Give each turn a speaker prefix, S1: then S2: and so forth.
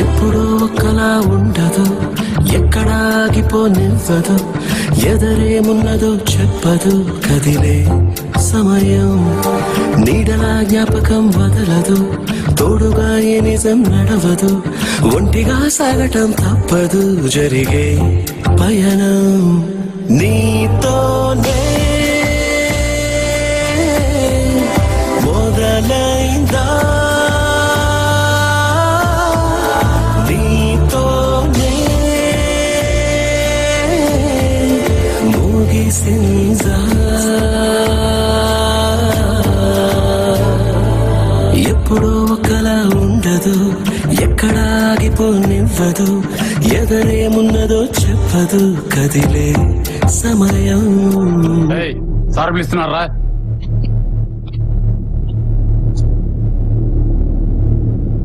S1: ఎప్పుడూ ఒకలా ఉండదు, ఎక్కడా ఆగిపోనివ్వదు, ఎదరేమున్నదో చెప్పదు, కదిలే సమయం నీడలా జ్ఞాపకం వదలదు, తోడుగా ఏ నిజం నడవదు, ఒంటిగా సాగటం తప్పదు, జరిగే పయనం నీతోనే మొదలైందా, నీతోనే ముగిసిందా. ఎప్పుడూ ఒకలా ఉండదు, ఎక్కడా ఆగిపోనివ్వదు, ఎదరేమున్నదో చెప్పదు, కదిలే సమయం.
S2: సార్ పిలుస్తున్నారా?